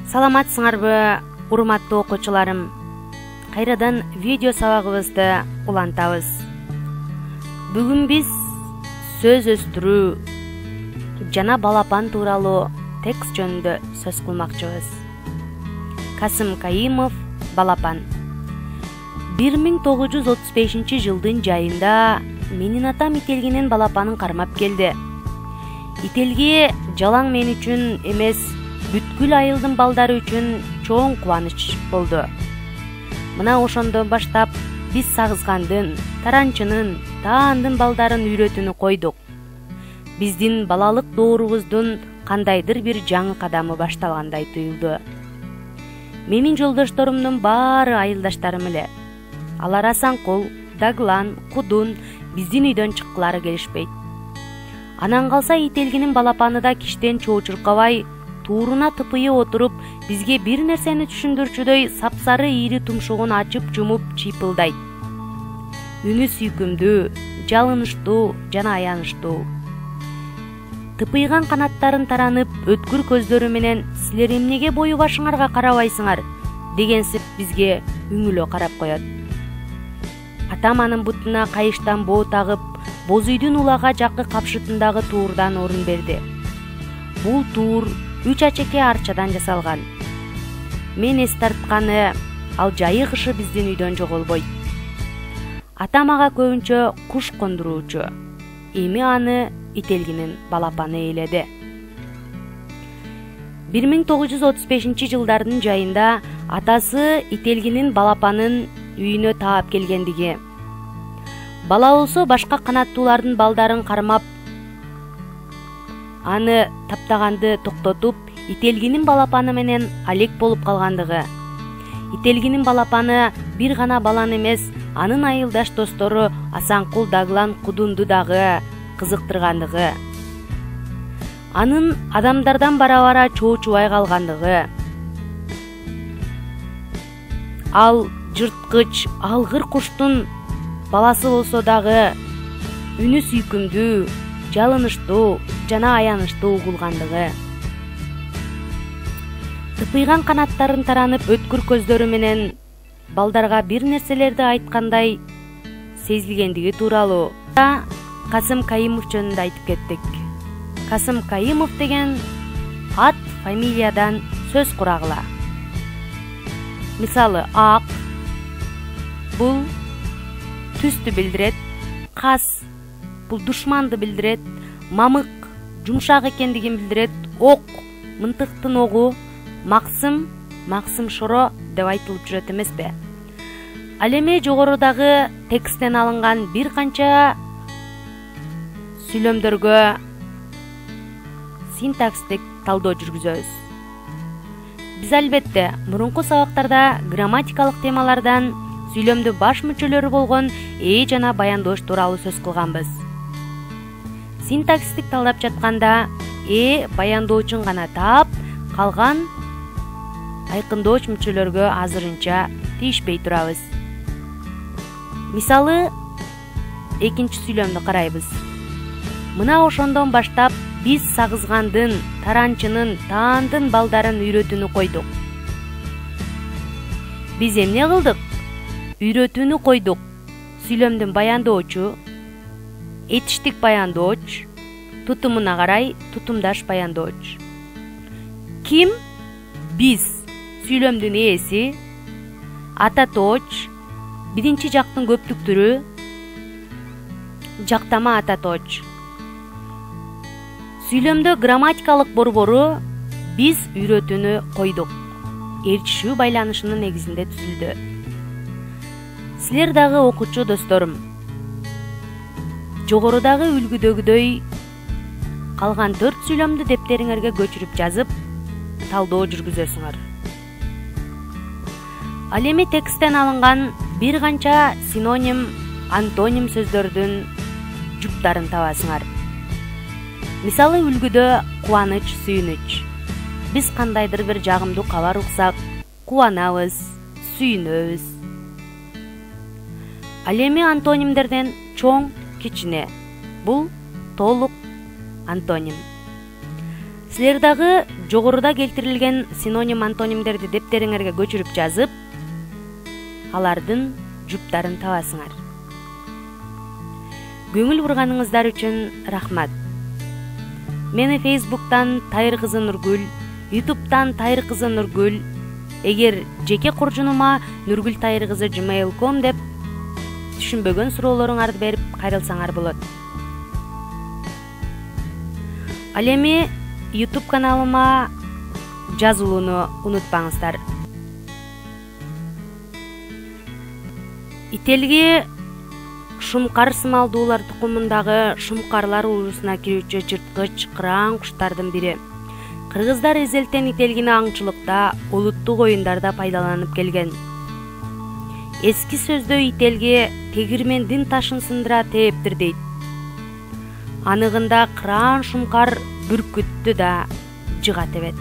Саламатсыңарбы, урматтуу окуучуларым. Кайрадан видео сабагыбызды улантабыз. Бүгүн биз сөз өстүрүү жана балапан тууралуу текст жөнүндө сөз кылмакчыбыз. Касым Каимов, балапан. 1935 жылдын жайында менин атам ителгинин балапанын кармап келди. Ителги жалаң мен үчүн эмес, бүткүл айылдын балдары үчүн чоң кубаныч болду. Мына ошондон баштап биз сагызгандын, таранчынын, таандын балдарын үйрөтүүнү койдук. Биздин балалык доорубуздун кандайдыр бир жаңы кадамы башталгандай туюлду. Менин жолдошторумдун баары айылдаштарым эле. Алар Асанкул, Даглан, Кудун биздин үйдөн чыккылары келишпейт. Анан калса ителгинин балапаны да киштен чоочуркабай, тууруна тыпыйы отуруп, бизге бир нерсени түшүндүрчүдөй сапсары ийри тумшугун ачып жумуп чыйпылдайт. Үнү сүйкүмдүү, жалынычтуу жана аянычтуу. Тыпыйган канаттарын таранып, өткүр көздөрү менен "Силер эмнеге бою башыңарга карабайсыңар?" дегенсип бизге үңүлө карап коет. Атам анын бутуна кайыштан боо тагып, боз үйдүн улага жаккы капшытындагы туурдан орун берди. Бул туур 3 ачеке арчадан жасалган. Мен эс тартканы, ал жайы кышы биздин үйдөн жоголбойт. Атам ага көбүнчө куш кондуруучу. Эми аны ителгинин балапаны ээледи. 1935 жылдардын жайында атасы ителгинин балапанын үйүнө таап келгендиги. Бала болсо башка канаттуулардын балдарын кармап, аны таптаганды токтотуп, ителгинин балапаны менен алек болуп калгандыгы. Ителгинин балапаны бир гана баланы эмес, анын айылдаш достору Асанкул, Даглан, Кудунду дагы кызыктыргандыгы. Анын адамдардан бара-бара чоочубай калгандыгы. Ал жырткыч, алгыр куштун баласы болсо дагы үнү сүйкүмдүү, жалынычтуу жана аянычтуу угулгандыгы. Тыпыйган канаттарын таранып, өткүр көздөрү менен балдарга бир нерселерди айткандай сезилгендиги тууралуу Касым Каимов жөнүндө айтып кеттик. Касым Каимов деген ат фамилиядан сөз курагыла. Мисалы, ак бул түстү билдирет, кас бул душманды билдирет, мамык жумшак экендигин билдирет, ок мынтыктын огу, максым шоро деп айтылып жүрөт эмеспи? Ал эми жогорудагы тексттен алынган бир канча сүйлөмдөргө синтакстик талдоо жүргүзөбүз. Биз албетте мурунку сабактарда грамматикалык темалардан сүйлөмдүн баш мүчөлөрү болгон жана баяндооч тууралуу сөз кылганбыз. Синтакстик талдап жатканда баяндоочун гана таап, калган айкындооч мүчөлөргө азырынча тийишпей турабыз. Мисалы, экинчи сүйлөмдү карайбыз. Мына ошондон баштап биз сагызгандын, таранчынын, таандын балдарын үйрөтүүнү койдук. Биз эмне кылдык? Үйрөтүүнү койдук. Сүйлөмдүн баяндоочу, этиштик баяндооч, тутумуна карай тутумдаш баяндооч. Ким? Биз. Сүйлөмдүн ээси, ататооч, биринчи жактын көптүк түрү, жактама ататооч. Сүйлөмдө грамматикалык борбору биз үйрөтүүнү койдук. Ээрчишүү байланышынын негизинде түзүлдү. Силер дагы окуучу досторум, жогорудагы үлгүдөгүдөй калган 4 сүйлөмдү дептериңерге көчүрүп жазып, талдоо жүргүзөсүңөр. Ал эми тексттен алынган бир канча синоним, антоним сөздөрдүн жуптарын табасыңар. Мисалы, үлгүдө кубаныч, сүйүнүч. Биз кандайдыр бир жагымдуу кабар уксак, кубанабыз, сүйүнөбүз. Ал эми антонимдерден чоң, кичине. Бул толук антоним. Силер дагы жогоруда келтирилген синоним антонимдерди дептериңерге көчүрүп жазып, алардын жуптарын табасыңар. Көңүл бурганыңыздар үчүн рахмат. Мени Facebook'тан Тайыр кызы Нургүл, YouTube'тан Тайыр кызы Нургүл, эгер жеке коржунума nurgultayırkızı@gmail.com деп түшүнбөгөн суроолоруңарды берип кайрылсаңар болот. Ал эми YouTube каналыма жазылууну унутпаңыздар. Ителги шумкар сымалдуулар тукумундагы шумкарлар уруусуна кирүүчү жырткыч кыраан куштардын бири. Кыргыздар эзелтен ителгини аңчылыкта, улуттук оюндарда пайдаланып келген. Эски сөздө ителги тегирмендин ташын сындыра тээптир дейт. Анығында кыраан шумкар бүркүттү да жыга тебет.